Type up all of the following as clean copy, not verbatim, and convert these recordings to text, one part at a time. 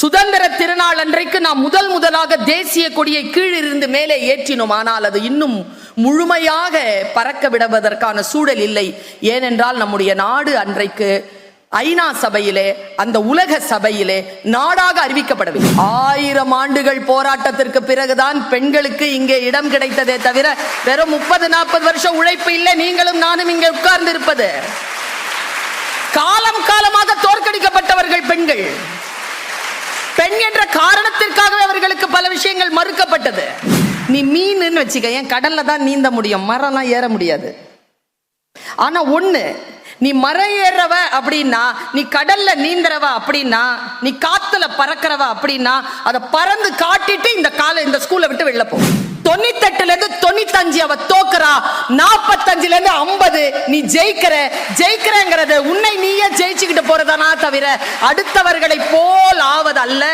சுதந்திர திருநாள் அன்றைக்கு நாம் முதலாக தேசிய கொடியை கீழிருந்து மேலே ஏற்றினோம். ஆனால் அது இன்னும் முழுமையாக பறக்க விடுவதற்கான சூழல் இல்லை. ஏனென்றால் நம்முடைய நாடு அன்றைக்கு ஐநா சபையிலே, அந்த உலக சபையிலே நாடாக அறிவிக்கப்படவில்லை. 1000 ஆண்டுகள் போராட்டத்திற்கு பிறகுதான் பெண்களுக்கு இங்கே இடம் கிடைத்ததே தவிர வெறும் 30-40 வருஷம் உழைப்பு இல்லை. நீங்களும் நானும் இங்கே உட்கார்ந்து இருப்பது. காலம் காலமாக தோற்கடிக்கப்பட்டவர்கள் பெண்கள். பெண் என்ற காரணத்திற்காகவே அவர்களுக்கு பல விஷயங்கள் மறுக்கப்பட்டது. நீ மீன் வச்சுக்க, ஏன் கடல்ல தான் நீந்த முடியும், மரம்லாம் ஏற முடியாது. ஆனா ஒண்ணு, நீ மரம் ஏறவ அப்படின்னா, நீ கடல்ல நீந்தறவ அப்படின்னா, நீ காத்துல பறக்கிறவ அப்படின்னா, அதை பறந்து காட்டிட்டு இந்த ஸ்கூலை விட்டு வெளில போ. 98ல இருந்து 95 அவ தோக்குறா, 45ல இருந்து 50 நீ ஜெயிக்கிறங்கிறது உன்னை நீயே ஜெயிச்சுக்கிட்டு போறதானா தவிர அடுத்தவர்களை போல் ஆவதல்ல.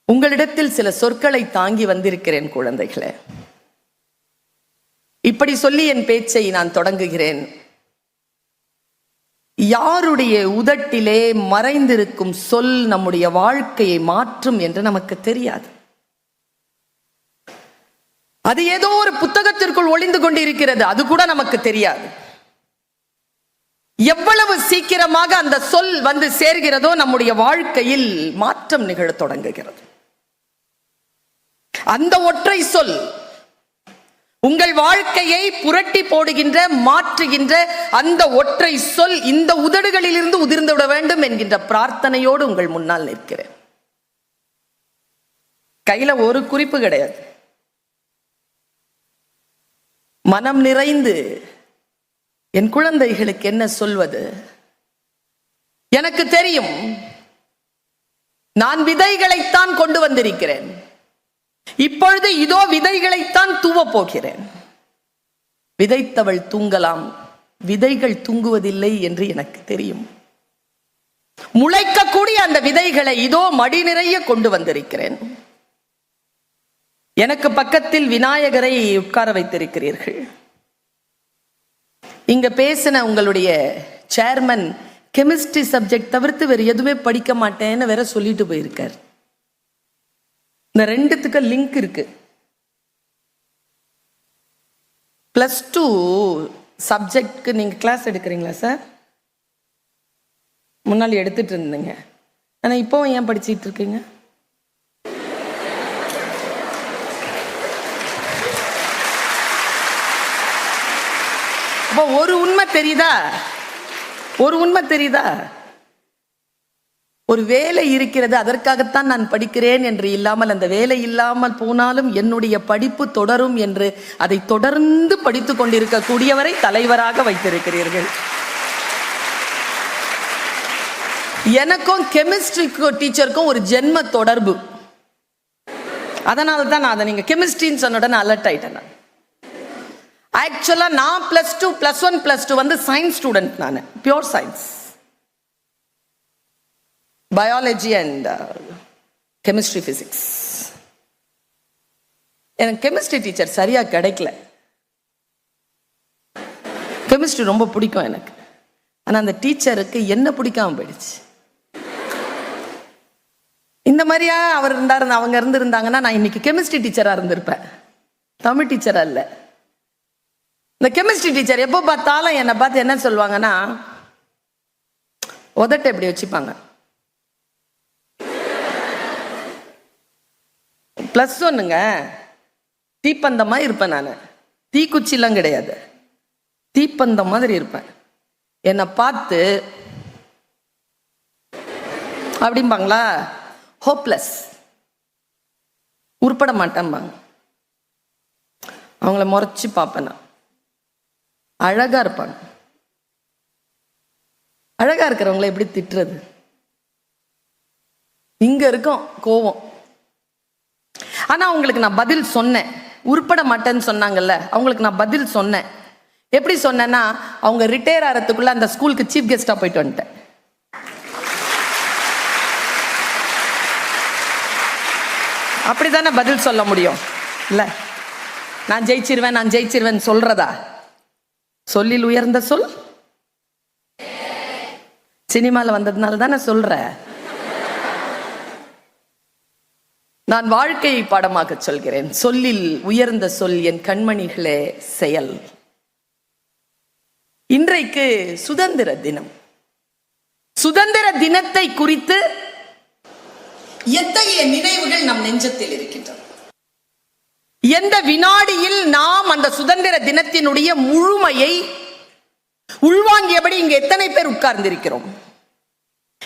உங்களிடத்தில் சில சொற்களை தாங்கி வந்திருக்கிறேன் குழந்தைகளே. இப்படி சொல்லி என் பேச்சை நான் தொடங்குகிறேன். யாருடைய உதட்டிலே மறைந்திருக்கும் சொல் நம்முடைய வாழ்க்கையை மாற்றும் என்று நமக்கு தெரியாது. அது ஏதோ ஒரு புத்தகத்திற்குள் ஒளிந்து கொண்டு இருக்கிறது, அது கூட நமக்கு தெரியாது. எவ்வளவு சீக்கிரமாக அந்த சொல் வந்து சேர்கிறதோ நம்முடைய வாழ்க்கையில் மாற்றம் நிகழத் தொடங்குகிறது. அந்த ஒற்றை சொல் உங்கள் வாழ்க்கையை புரட்டி போடுகின்ற, மாற்றுகின்ற அந்த ஒற்றை சொல் இந்த உதடுகளில் இருந்து உதிர்ந்து விட வேண்டும் என்கின்ற பிரார்த்தனையோடு உங்கள் முன்னால் நிற்கிறேன். கையில ஒரு குறிப்பு கிடையாது. மனம் நிறைந்து என் குழந்தைகளுக்கு என்ன சொல்வது? எனக்கு தெரியும், நான் விதைகளைத்தான் கொண்டு வந்திருக்கிறேன். இப்பொழுது இதோ விதைகளைத்தான் தூவ போகிறேன். விதைத்தவள் தூங்கலாம், விதைகள் தூங்குவதில்லை என்று எனக்கு தெரியும். முளைக்கக்கூடிய அந்த விதைகளை இதோ மடி நிறைய கொண்டு வந்திருக்கிறேன். எனக்கு பக்கத்தில் விநாயகரை உட்கார வைத்திருக்கிறீர்கள். இங்க பேசின உங்களுடைய சேர்மன் கெமிஸ்ட்ரி சப்ஜெக்ட் தவிர்த்து வேற எதுவுமே படிக்க மாட்டேன்னு வேற சொல்லிட்டு போயிருக்கார். இந்த ரெண்டுத்துக்கு லிங்க் இருக்கு. +2 சப்ஜெக்ட்க்கு நீங்க கிளாஸ் எடுக்கிறீங்களா சார்? முன்னாடி எடுத்துட்டு இருந்தீங்க, ஆனா இப்போ ஏன் படிச்சுட்டு இருக்கீங்க? அப்போ ஒரு உண்மை தெரியுதா? ஒரு வேலை இருக்கிறது, அதற்காகத்தான் நான் படிக்கிறேன் என்று இல்லாமல், அந்த வேலை இல்லாமல் போனாலும் என்னுடைய படிப்பு தொடரும் என்று அதை தொடர்ந்து படித்துக் கொண்டிருக்கக்கூடியவரை தலைவராக வைத்திருக்கிறீர்கள். எனக்கும் கெமிஸ்ட்ரி டீச்சருக்கும் ஒரு ஜென்ம தொடர்பு. அதனால தான் நான் அதை நீங்க கெமிஸ்ட்ரின்னு சொன்ன உடனே அலர்ட் ஆயிட்டேன். ஆக்சுவலா நான் +2 +1 +2 வந்து சயின்ஸ் ஸ்டூடெண்ட். நான் pure science, biology and chemistry, physics. எனக்கு கெமிஸ்ட்ரி டீச்சர் சரியா கிடைக்கல. கெமிஸ்ட்ரி ரொம்ப பிடிக்கும் எனக்கு, ஆனா அந்த டீச்சருக்கு என்ன பிடிக்காம போயிடுச்சு. இந்த மாதிரியா அவர் அவங்க இருந்திருந்தாங்கன்னா நான் இன்னைக்கு கெமிஸ்ட்ரி டீச்சரா இருந்திருப்பேன், தமிழ் டீச்சரா இல்ல. இந்த கெமிஸ்ட்ரி டீச்சர் எப்போ பார்த்தாலும் என்னை பார்த்து என்ன சொல்லுவாங்கன்னா, உதட்ட எப்படி வச்சுப்பாங்க. +1ங்க, தீப்பந்தமா இருப்பேன் நான். தீக்குச்சிலாம் கிடையாது, தீப்பந்தம் மாதிரி இருப்பேன். என்னை பார்த்து அப்படிம்பாங்களா, ஹோப்லெஸ், உருப்பட மாட்டேன்பாங்க. அவங்கள முறைச்சு பார்ப்பேன் நான். அழகா இருப்பாங்க. அழகா இருக்கிறவங்கள எப்படி திட்டுறது? இங்க இருக்கும் கோவம். ஆனா அவங்களுக்கு நான் பதில் சொன்னேன். உருப்பட மாட்டேன்னு சொன்னாங்கல்ல, அவங்களுக்கு நான் பதில் சொன்னேன். எப்படி சொன்னேன்னா, அவங்க ரிட்டையர் ஆகிறதுக்குள்ள அந்த ஸ்கூலுக்கு சீஃப் கெஸ்டா போயிட்டு வந்துட்டேன். அப்படிதானே பதில் சொல்ல முடியும் இல்ல? நான் ஜெயிச்சிருவேன் சொல்றதா? சொல்லில் உயர்ந்த சொல் சினிமாவில் வந்ததுனால தானே சொல்றேன். நான் வாழ்க்கையை பாடமாக சொல்கிறேன். சொல்லில் உயர்ந்த சொல் என் கண்மணிகளே செயல். இன்றைக்கு சுதந்திர தினம். சுதந்திர தினத்தை குறித்து எத்தகைய நினைவுகள் நம் நெஞ்சத்தில் இருக்கின்றன. எந்த வினாடியில் நாம் அந்த சுதந்திர தினத்தினுடைய முழுமையை உள்வாங்கியபடி இங்க எத்தனை பேர் உட்கார்ந்திருக்கிறோம்?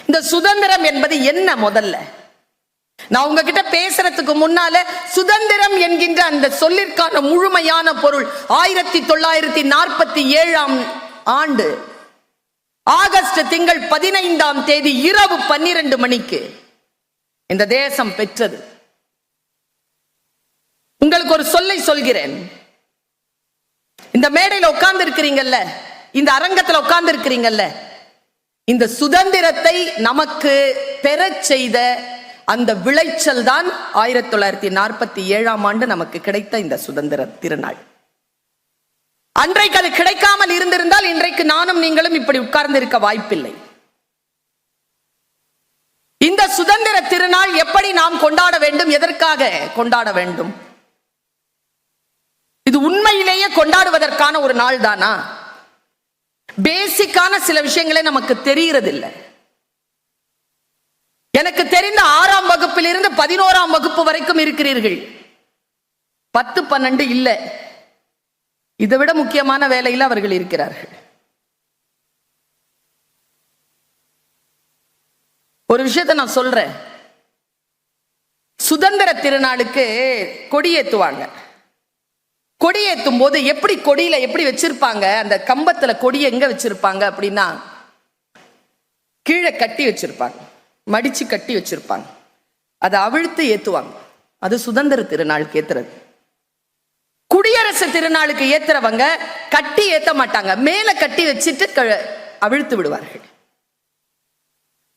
இந்த சுதந்திரம் என்பது என்ன? முதல்ல நான் உங்ககிட்ட பேசுறதுக்கு முன்னால சுதந்திரம் என்கின்ற அந்த சொல்லிற்கான முழுமையான பொருள் 1947 ஆண்டு ஆகஸ்ட் திங்கள் 15 இரவு 12 மணிக்கு இந்த தேசம் பெற்றது. உங்களுக்கு ஒரு சொல்லை சொல்கிறேன். இந்த மேடையில் உட்கார்ந்து இருக்கிறீங்கல்ல, இந்த அரங்கத்தில் உட்கார்ந்து இருக்கிறீங்கல்ல, இந்த சுதந்திரத்தை நமக்கு பெறச் செய்த அந்த விளைச்சல் தான் 1947 ஆண்டு நமக்கு கிடைத்த இந்த சுதந்திர திருநாள். அன்றைக்கு அது கிடைக்காமல் இருந்திருந்தால் இன்றைக்கு நானும் நீங்களும் இப்படி உட்கார்ந்து இருக்க வாய்ப்பில்லை. இந்த சுதந்திர திருநாள் எப்படி நாம் கொண்டாட வேண்டும்? எதற்காக கொண்டாட வேண்டும்? இது உண்மையிலேயே கொண்டாடுவதற்கான ஒரு நாள் தானா? பேசிக்கான சில விஷயங்களே நமக்கு தெரிகிறதில்லை. எனக்கு தெரிந்த 6ஆம் வகுப்பிலிருந்து 11ஆம் வகுப்பு வரைக்கும் இருக்கிறீர்கள். 10, 12 இல்ல, இதை விட முக்கியமான வேலையில் அவர்கள் இருக்கிறார்கள். ஒரு விஷயத்தை நான் சொல்றேன். சுதந்திர திருநாளுக்கு கொடியேற்றுவாங்க. கொடியேற்றும் போது எப்படி கொடியில எப்படி வச்சிருப்பாங்க? அந்த கம்பத்துல கொடியை எங்க வச்சிருப்பாங்க அப்படின்னா, கீழே கட்டி வச்சிருப்பாங்க, மடிச்சு கட்டி வச்சிருப்பாங்க. அதை அவிழ்த்து ஏத்துவாங்க. அது சுதந்திர திருநாளுக்கு ஏத்துறது. குடியரசு திருநாளுக்கு ஏத்துறவங்க கட்டி ஏத்த மாட்டாங்க, மேல கட்டி வச்சுட்டு அவிழ்த்து விடுவார்கள்.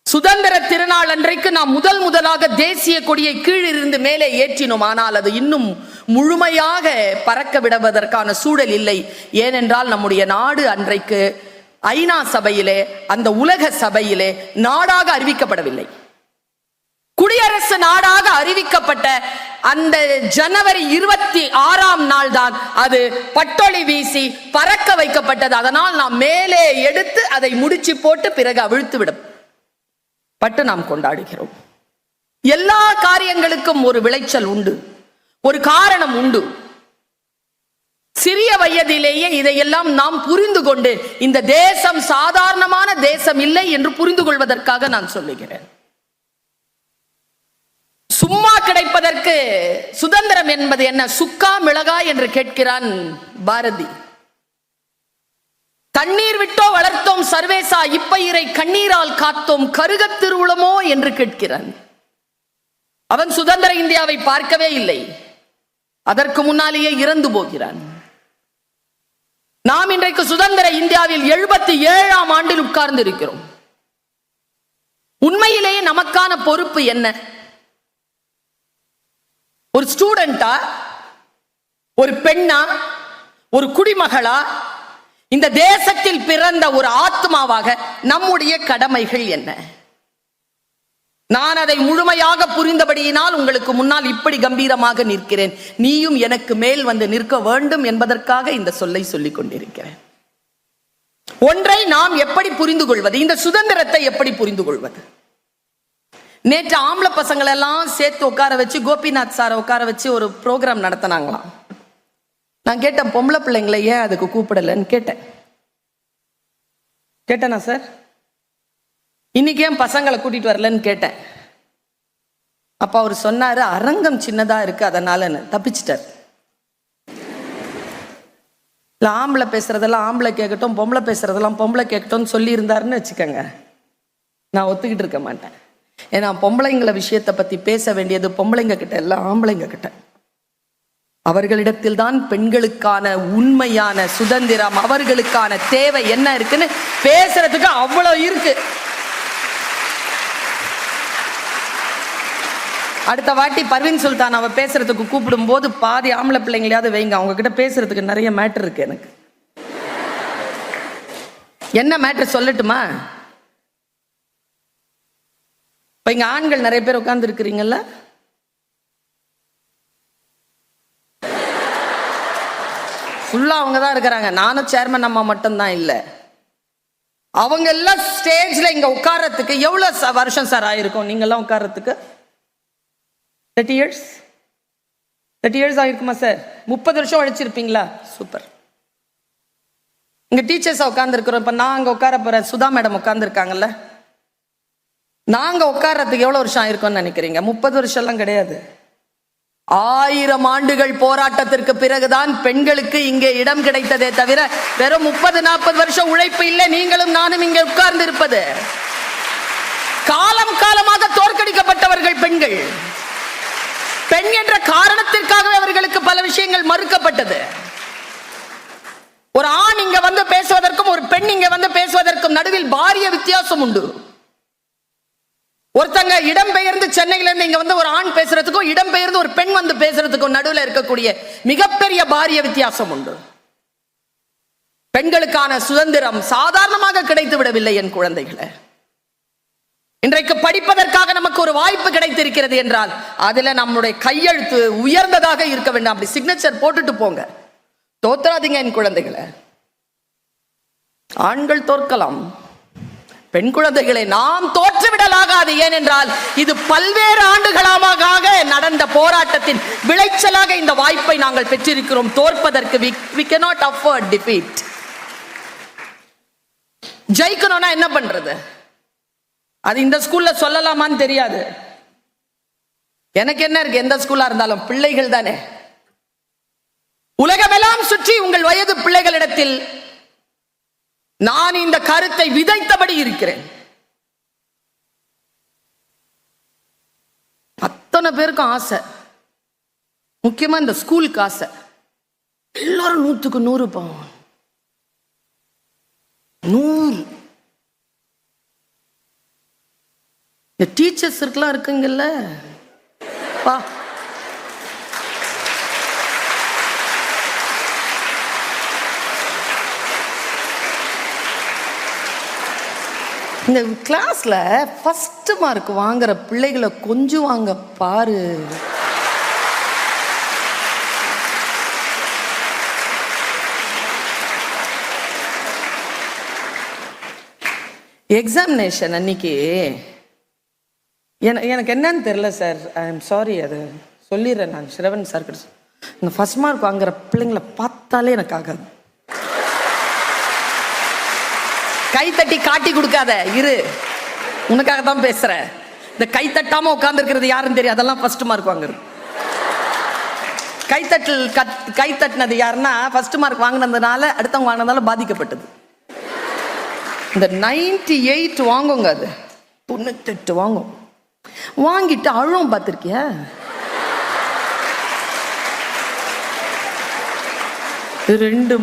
சுதந்திர திருநாள் அன்றைக்கு நாம் முதலாக தேசிய கொடியை கீழிருந்து மேலே ஏற்றினோம். ஆனால் அது இன்னும் முழுமையாக பறக்க விடுவதற்கான சூழல் இல்லை. ஏனென்றால் நம்முடைய நாடு அன்றைக்கு ஐநா சபையிலே, அந்த உலக சபையிலே நாடாக அறிவிக்கப்படவில்லை. குடியரசு நாடாக அறிவிக்கப்பட்ட அந்த ஜனவரி 26ஆம் நாள் தான் அது பட்டொளி வீசி பறக்க வைக்கப்பட்டது. அதனால் நாம் மேலே எடுத்து அதை முடிச்சு போட்டு பிறகு அவிழ்த்து விடும் பட்டு நாம் கொண்டாடுகிறோம். எல்லா காரியங்களுக்கும் ஒரு விளைச்சல் உண்டு, ஒரு காரணம் உண்டு. சிறிய வயதிலேயே இதையெல்லாம் நாம் புரிந்து கொண்டு இந்த தேசம் சாதாரணமான தேசம் இல்லை என்று புரிந்து கொள்வதற்காக நான் சொல்லுகிறேன். சும்மா கிடைப்பதற்கு சுதந்திரம் என்பது என்ன? சுக்கா மிளகா என்று கேட்கிறான் பாரதி. தண்ணீர் விட்டோ வளர்த்தோம் சர்வேசா, இப்பயிரை கண்ணீரால் காத்தோம், கருகத் திருவுளமோ என்று கேட்கிறான். அவன் சுதந்திர இந்தியாவை பார்க்கவே இல்லை, அதற்கு முன்னாலேயே இறந்து போகிறான். நாம் இன்றைக்கு சுதந்திர இந்தியாவில் 77ஆம் ஆண்டில் உட்கார்ந்து இருக்கிறோம். உண்மையிலேயே நமக்கான பொறுப்பு என்ன? ஒரு ஸ்டூடெண்டா, ஒரு பெண்ணா, ஒரு குடிமகளா, இந்த தேசத்தில் பிறந்த ஒரு ஆத்மாவாக நம்முடைய கடமைகள் என்ன? நான் அதை முழுமையாக புரிந்தபடியினால் உங்களுக்கு முன்னால் இப்படி கம்பீரமாக நிற்கிறேன். நீயும் எனக்கு மேல் வந்து நிற்க வேண்டும் என்பதற்காக இந்த சொல்லை சொல்லிக் கொண்டிருக்கிறேன். ஒன்றை நாம் எப்படி புரிந்து கொள்வது? இந்த சுதந்திரத்தை எப்படி புரிந்து கொள்வது? நேற்று ஆம்பளை பசங்களை எல்லாம் சேர்த்து உட்கார வச்சு கோபிநாத் சாரை உட்கார வச்சு ஒரு ப்ரோக்ராம் நடத்தினாங்களாம். நான் கேட்டேன், பொம்பளை பிள்ளைங்களை ஏன் அதுக்கு கூப்பிடலன்னு கேட்டேனா சார்? இன்னைக்கு ஏன் பசங்களை கூட்டிட்டு வரலன்னு கேட்டேன். அப்ப அவர் சொன்னாரு, அரங்கம் சின்னதா இருக்கு அதனால. தப்பிச்சிட்டார். இல்ல, ஆம்பளை பேசுறதெல்லாம் ஆம்பளை கேட்கட்டும், பொம்பளை பேசுறதெல்லாம் பொம்பளை கேட்கட்டும் சொல்லி இருந்தாருன்னு வச்சுக்கோங்க, நான் ஒத்துக்கிட்டு இருக்க மாட்டேன். ஏன்னா பொம்பளைங்கள விஷயத்தை பத்தி பேச வேண்டியது பொம்பளைங்க கிட்ட இல்ல, ஆம்பளைங்க கிட்ட. அவர்களிடத்தில் தான் பெண்களுக்கான உண்மையான சுதந்திரம், அவர்களுக்கான தேவை என்ன இருக்குன்னு பேசுறதுக்கு அவ்வளவு இருக்கு. அடுத்த வாட்டி பர்வீன் சுல்தான் அவ பேசுறதுக்கு கூப்பிடும் போது பாதி ஆம்பளை பிள்ளைங்களையாவது வைங்க, அவங்க கிட்ட பேசுறதுக்கு நிறைய மேட்டர் இருக்கு. எனக்கு என்ன மேட்டர் சொல்லட்டுமா? இப்ப இங்க ஆண்கள் நிறைய பேர் உட்கார்ந்து இருக்கிறீங்கல்ல, ஃபுல்லா அவங்க தான் இருக்கிறாங்க. நானும் சேர்மன் அம்மா மட்டும்தான் இல்ல. அவங்க எல்லாம் ஸ்டேஜ்ல இங்க உட்கார்றதுக்கு எவ்வளவு வருஷம் சார் ஆயிருக்கும்? நீங்க எல்லாம் உட்கார்றதுக்கு 30 years 30 years ஆயிருக்குமா சார்? 30 வருஷம் உழைச்சிருப்பீங்களா? சூப்பர். இங்க டீச்சர்ஸ் உட்கார்ந்து இருக்கிறோம். இப்ப நான் அங்க உட்கார போறேன், சுதா மேடம் உட்கார்ந்து இருக்காங்கல்ல, நாங்க உட்கார்றதுக்கு எவ்வளவு வருஷம் ஆயிருக்கும்னு நினைக்கிறீங்க? 30 வருஷம் எல்லாம் கிடையாது. 1000 ஆண்டுகள் போராட்டத்திற்கு பிறகுதான் பெண்களுக்கு இங்கே இடம் கிடைத்ததே தவிர வெறும் 30-40 வருஷம் உழைப்பு இல்லை. நீங்களும் நானும் இங்கே உட்கார்ந்து இருப்பது. காலம் காலமாக தோற்கடிக்கப்பட்டவர்கள் பெண்கள். பெண் என்ற காரணத்திற்காகவே அவர்களுக்கு பல விஷயங்கள் மறுக்கப்பட்டது. ஒரு ஆண் இங்க வந்து பேசுவதற்கும் ஒரு பெண் இங்க வந்து பேசுவதற்கும் நடுவில் பாரிய வித்தியாசம் உண்டு. ஒருத்தங்க இடம்பெயர்ந்து சென்னையில இருந்து இங்க வந்து ஒரு ஆண் பேசுறதுக்கும் இடம்பெயர்ந்து ஒரு பெண் வந்து பேசுறதுக்கும் நடுவில் இருக்கக்கூடிய மிகப்பெரிய பாரிய வித்தியாசம் உண்டு. பெண்களுக்கான சுதந்திரம் சாதாரணமாக கிடைத்து விடவில்லை என் குழந்தைகளை. இன்றைக்கு படிப்பதற்காக நமக்கு ஒரு வாய்ப்பு கிடைத்திருக்கிறது என்றால் அதுல நம்முடைய கையெழுத்து உயர்ந்ததாக இருக்க வேண்டும். அப்படி சிக்னேச்சர் போட்டுட்டு போங்க, தோற்றாதீங்க என் குழந்தைகளை. ஆண்கள் தோற்கலாம், பெண் குழந்தைகளை நாம் தோற்றுவிடலாகாது. ஏனென்றால் இது பல்வேறு ஆண்டுகளாக நடந்த போராட்டத்தின் விளைச்சலாக இந்த வாய்ப்பை நாங்கள் பெற்றிருக்கிறோம். தோற்பதற்கு we cannot afford defeat. ஜெயிக்கணும்னா என்ன பண்றது? அது இந்த ஸ்கூல்ல சொல்லலாமான்னு தெரியாது. எனக்கு என்ன இருக்கு, எந்த ஸ்கூலா இருந்தாலும் பிள்ளைகள் தானே. உலகமெல்லாம் சுற்றி உங்கள் வயது பிள்ளைகளிடத்தில் நான் இந்த கருத்தை விதைத்தபடி இருக்கிறேன். அத்தனை பேருக்கும் ஆசை, முக்கியமா இந்த ஸ்கூலுக்கு ஆசை. எல்லாரும் 100க்கு 100 பாவம் 100. இந்த டீச்சர்ஸ் இருக்கலாம் இருக்குங்கல்ல பா, இந்த கிளாஸ்ல ஃபர்ஸ்ட் மார்க் வாங்குற பிள்ளைகளை கொஞ்சம் வாங்க பாரு. எக்ஸாமினேஷன் அன்னைக்கு எனக்கு என்னன்னு தெரியல சார், ஐ எம் சாரி, அது சொல்லிடுறேன் நான் சிரவன் சார் கிட்ட. இந்த ஃபர்ஸ்ட் மார்க் வாங்குற பிள்ளைங்களை பார்த்தாலே எனக்கு ஆகாது. கை தட்டி காட்டி கொடுக்காத, இரு, உனக்காக தான் பேசுறேன். இந்த கை தட்டாம உட்கார்ந்து இருக்கிறது யாருன்னு தெரியும், அதெல்லாம் ஃபர்ஸ்ட் மார்க் வாங்குறது. கை தட்டினது யாருன்னா ஃபர்ஸ்ட் மார்க் வாங்கினதுனால அடுத்தவங்க வாங்கினதால பாதிக்கப்பட்டது. இந்த 98 வாங்குங்க, அது 98 வாங்கும், வாங்கிட்டு அழுவும். பார்த்திருக்கியா? ரெண்டு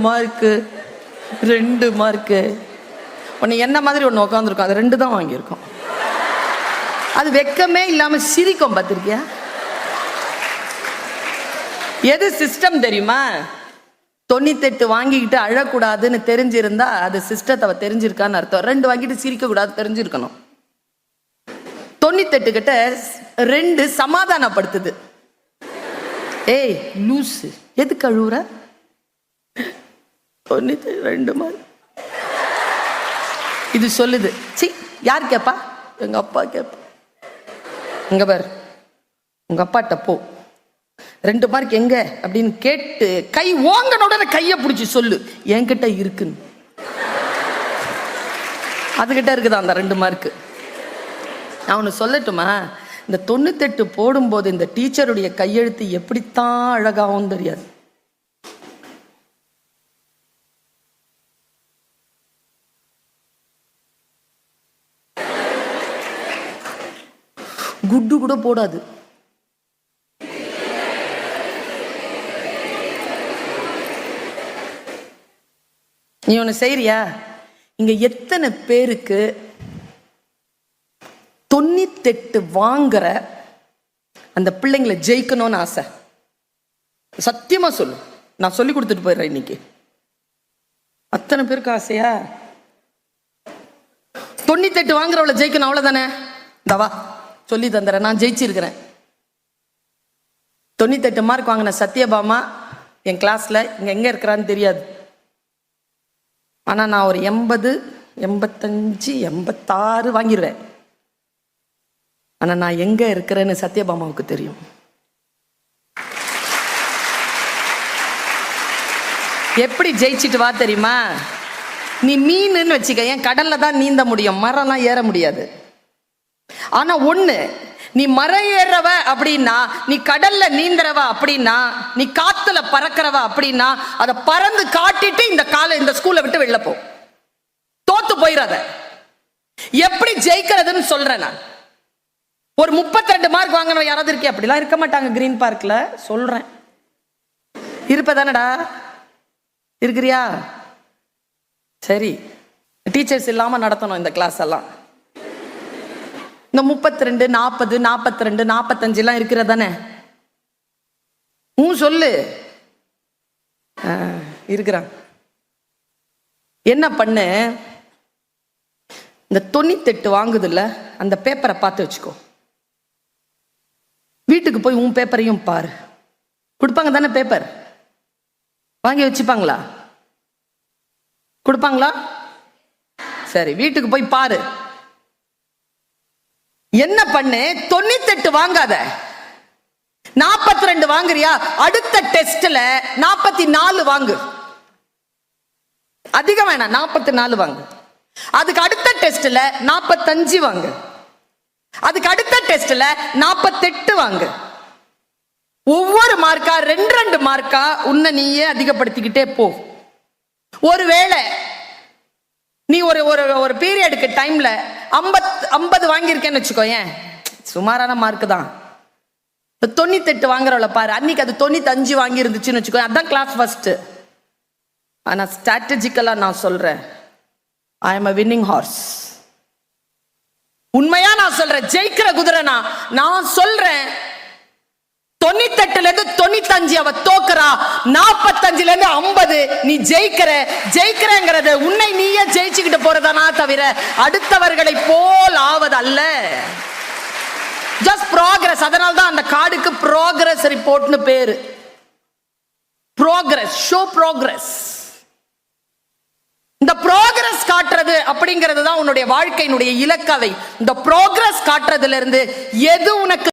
மார்க்கு உன்னை என்ன மாதிரி ஒன்று உட்காந்துருக்கும், அது 2 தான் வாங்கியிருக்கோம். அது வெக்கமே இல்லாம சிரிக்கும். பார்த்திருக்கியா? எது சிஸ்டம் தெரியுமா? 98 வாங்கிக்கிட்டு அழக்கூடாதுன்னு தெரிஞ்சிருந்தா அது சிஸ்டத்தை தெரிஞ்சிருக்கான்னு அர்த்தம். 2 வாங்கிட்டு சிரிக்க கூடாது தெரிஞ்சிருக்கணும். 98 கிட்ட 2 சமாதானப்படுத்துது. ஏய் லூசு, எதுக்கு அழுவுற? 92 மாதிரி இது சொல்லுது. சி, யார் கேப்பா? எங்க அப்பா கேப்பா. இங்க பாரு, உங்க அப்பாட்ட போ, 2 மார்க் எங்க அப்படின்னு கேட்டு கை ஓங்கன உடனே கையை பிடிச்சி சொல்லு, என்கிட்ட இருக்குன்னு. அதுகிட்ட இருக்குதா அந்த 2 மார்க்கு. நான் ஒன்று சொல்லட்டுமா? இந்த 98 போடும்போது இந்த டீச்சருடைய கையெழுத்து எப்படித்தான் அழகாகவும் தெரியாது. குட்டு கூட போடாது. நீ ஒன்று செய்யறியா? இங்க எத்தனை பேருக்கு 98 வாங்குற அந்த பிள்ளைங்களை ஜெயிக்கணும்னு ஆசை? சத்தியமா சொல்லு, நான் சொல்லி கொடுத்துட்டு போயிடுறேன். இன்னைக்கு அத்தனை பேருக்கு ஆசையா? 98 வாங்குறவளை ஜெயிக்கணும், அவ்வளவுதானே? தவா சொல்லி தந்துறேன். நான் ஜெயிச்சிருக்கிறேன். 98 மார்க் வாங்கின சத்யபாமா என் கிளாஸ்ல இங்க எங்க இருக்கிறான்னு தெரியாது. ஆனா நான் ஒரு 80, 85, 86 வாங்கிடுவேன். ஆனா நான் எங்க இருக்கிறேன்னு சத்யபாமாவுக்கு தெரியும். எப்படி ஜெயிச்சிட்டு வா தெரியுமா? நீ மீன்னு வச்சுக்க, என் கடல்ல தான் நீந்த முடியும், மரம்லாம் ஏற முடியாது. ஆனா ஒண்ணு, நீ மரம் ஏறவ அப்படின்னா, நீ கடல்ல நீந்தறவ அப்படின்னா, நீ காத்துல பறக்கிறவ அப்படின்னா, அதை பறந்து காட்டிட்டு இந்த ஸ்கூலை விட்டு வெளில போ. தோத்து போயிடாத. எப்படி ஜெயிக்கிறதுன்னு சொல்றேன் நான். ஒரு 32 மார்க் வாங்கணும் யாராவது இருக்கே? அப்படிலாம் இருக்க மாட்டாங்க கிரீன் பார்க்ல. சொல்றேன், இருப்பதானடா? இருக்கிறியா? சரி, டீச்சர்ஸ் இல்லாம நடத்தணும் இந்த கிளாஸ் எல்லாம். இந்த 32, 40, 42, 45 எல்லாம் இருக்கிறதானே? சொல்லு. இருக்கிறான். என்ன பண்ணு, இந்த 98 வாங்குதுல்ல, அந்த பேப்பரை பார்த்து வச்சுக்கோ. வீட்டுக்கு போய் உன் பேப்பரையும் பாரு. கொடுப்பாங்க தானே பேப்பர்? வாங்கி வச்சுப்பாங்களா? கொடுப்பாங்களா? சரி, வீட்டுக்கு போய் பாரு. என்ன பண்ணு, 98 வாங்காத, 42 வாங்குறியா? அடுத்த டெஸ்ட்ல 44 வாங்கு. அதிகம் வேணாம், 44 வாங்கு. அதுக்கு அடுத்த டெஸ்ட்ல 45 வாங்கு. அதுக்கு அடுத்த டெஸ்ட்ல 48 வாங்கு. ஒவ்வொரு மார்க்கா 2 மார்க்கா உன்னை நீயே அதிகப்படுத்திக்கிட்டே போ. ஒருவேளை நீ ஒரு பீரியடுக்கு டைம்ல 50 வாங்கியிருக்கேன்னு வச்சுக்கோ, ஏன் சுமாரான மார்க் தான். 98 வாங்குறவள பாரு, அன்னைக்கு அது 95 வாங்கி இருந்துச்சுன்னு வச்சுக்கோ, அதான் கிளாஸ் ஃபர்ஸ்ட். ஆனா ஸ்ட்ராட்டஜிக்கலா நான் சொல்றேன், I am a winning horse. உண்மையா நான் சொல்றேன், ஜெயிக்கிற குதிரை நான் சொல்றேன். 98ல இருந்து 95 அவ தோக்குறா, 45ல இருந்து 50 நீ ஜெயிக்கிறங்கிறது உன்னை நீயே ஜெயிச்சுக்கிட்டு போறதானா தவிர அடுத்தவர்களை போல் ஆவது அல்ல. Just progress. அதனால தான் அந்த கார்டுக்கு ப்ராக்ரஸ் ரிப்போர்ட்னு பேரு. Progress, show progress. இந்த ப்ராக்ரஸ் காட்டுறது அப்படிங்கிறது தான் உன்னுடைய வாழ்க்கையினுடைய இலக்கவை. இந்த ப்ராக்ரஸ் காட்டுறதுல இருந்து எது உனக்கு